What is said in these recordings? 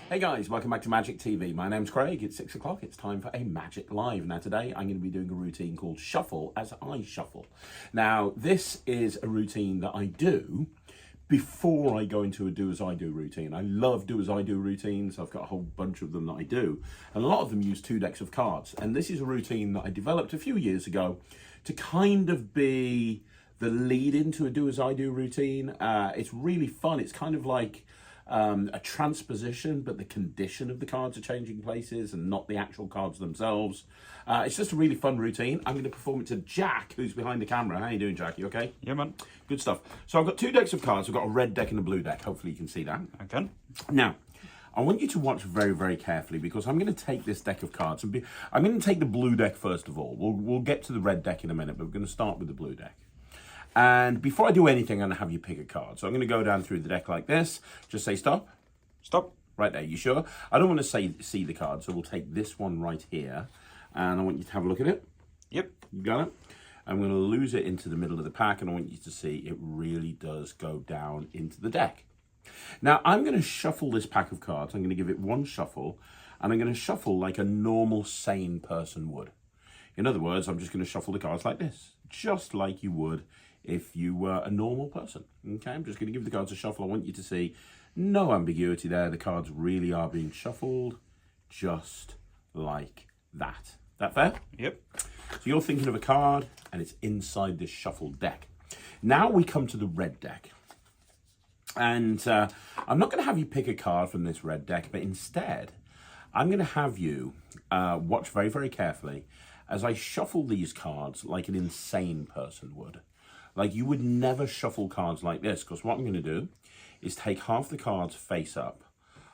Hey guys, welcome back to Magic TV. My name's Craig. It's 6 o'clock. It's time for a Magic Live. Now today I'm going to be doing a routine called Shuffle as I Shuffle. Now this is a routine that I do before I go into a Do As I Do routine. I love Do As I Do routines. I've got a whole bunch of them that I do. And a lot of them use 2 decks of cards. And this is a routine that I developed a few years ago to kind of be the lead into a Do As I Do routine. It's really fun. It's kind of like a transposition, but the condition of the cards are changing places and not the actual cards themselves. It's just a really fun routine. I'm going to perform it to Jack, who's behind the camera. How you doing, Jack? You okay? Yeah, man. Good stuff. So I've got 2 decks of cards. I've got a red deck and a blue deck. Hopefully you can see that. I can. Now, I want you to watch very, very carefully because I'm going to take this deck of cards and I'm going to take the blue deck first of all. We'll get to the red deck in a minute, but we're going to start with the blue deck. And before I do anything, I'm going to have you pick a card. So I'm going to go down through the deck like this. Just say stop. Stop. Right there. You sure? I don't want to see the card, so we'll take this one right here. And I want you to have a look at it. Yep. You got it? I'm going to lose it into the middle of the pack, and I want you to see it really does go down into the deck. Now, I'm going to shuffle this pack of cards. I'm going to give it one shuffle, and I'm going to shuffle like a normal, sane person would. In other words, I'm just going to shuffle the cards like this, just like you would if you were a normal person. Okay, I'm just going to give the cards a shuffle. I want you to see no ambiguity there. The cards really are being shuffled just like that. That fair? Yep. So you're thinking of a card and it's inside this shuffled deck. Now we come to the red deck. And I'm not going to have you pick a card from this red deck, but instead I'm going to have you watch very, very carefully as I shuffle these cards like an insane person would. Like you would never shuffle cards like this, because what I'm going to do is take half the cards face up,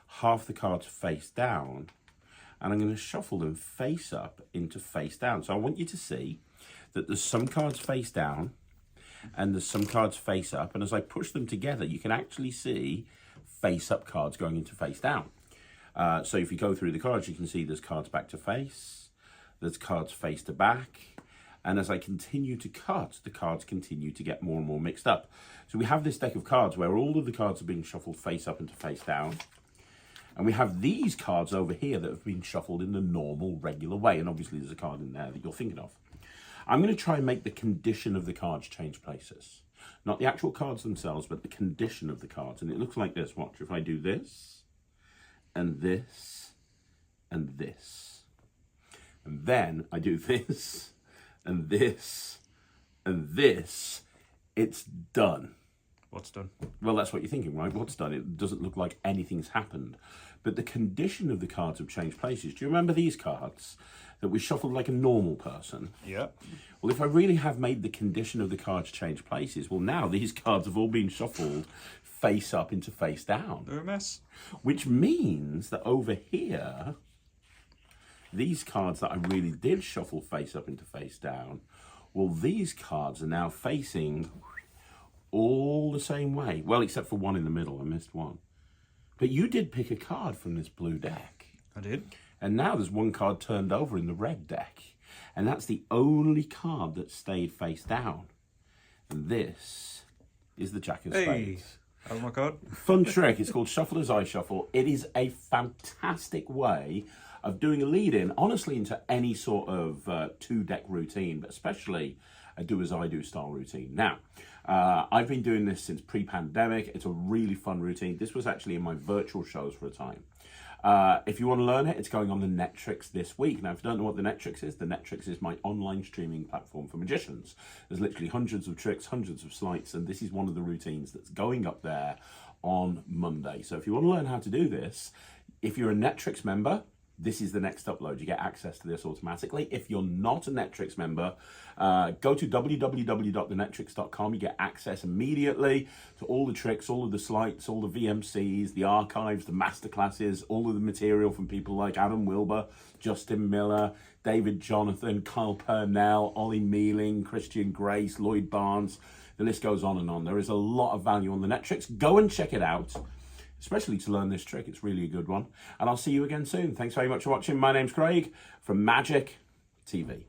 half the cards face down, and I'm going to shuffle them face up into face down. So I want you to see that there's some cards face down and there's some cards face up. And as I push them together, you can actually see face up cards going into face down. So if you go through the cards, you can see there's cards back to face, there's cards face to back. And as I continue to cut, the cards continue to get more and more mixed up. So we have this deck of cards where all of the cards are being shuffled face up into face down. And we have these cards over here that have been shuffled in the normal, regular way. And obviously there's a card in there that you're thinking of. I'm going to try and make the condition of the cards change places. Not the actual cards themselves, but the condition of the cards. And it looks like this. Watch, if I do this, and this, and this. And then I do this, and this, and this, it's done. What's done? Well, that's what you're thinking, right? What's done? It doesn't look like anything's happened. But the condition of the cards have changed places. Do you remember these cards that we shuffled like a normal person? Yeah. Well, if I really have made the condition of the cards change places, well, now these cards have all been shuffled face up into face down. They're a mess. Which means that over here, these cards that I really did shuffle face up into face down, well, these cards are now facing all the same way. Well, except for one in the middle. I missed one. But you did pick a card from this blue deck. I did. And now there's one card turned over in the red deck. And that's the only card that stayed face down. And this is the Jack of Spades. Oh my God. Fun trick. It's called Shuffle as I Shuffle. It is a fantastic way of doing a lead-in, honestly, into any sort of 2-deck routine, but especially a Do As I Do style routine. Now, I've been doing this since pre-pandemic. It's a really fun routine. This was actually in my virtual shows for a time. If you want to learn it, it's going on the Netrix this week. Now, if you don't know what the Netrix is my online streaming platform for magicians. There's literally hundreds of tricks, hundreds of sleights, and this is one of the routines that's going up there on Monday. So if you want to learn how to do this, if you're a Netrix member, this is the next upload. You get access to this automatically. If you're not a Netrix member, go to www.thenetrix.com. You get access immediately to all the tricks, all of the sleights, all the VMCs, the archives, the masterclasses, all of the material from people like Adam Wilber, Justin Miller, David Jonathan, Kyle Purnell, Ollie Mealing, Christian Grace, Lloyd Barnes. The list goes on and on. There is a lot of value on the Netrix. Go and check it out, especially to learn this trick. It's really a good one. And I'll see you again soon. Thanks very much for watching. My name's Craig from Magic TV.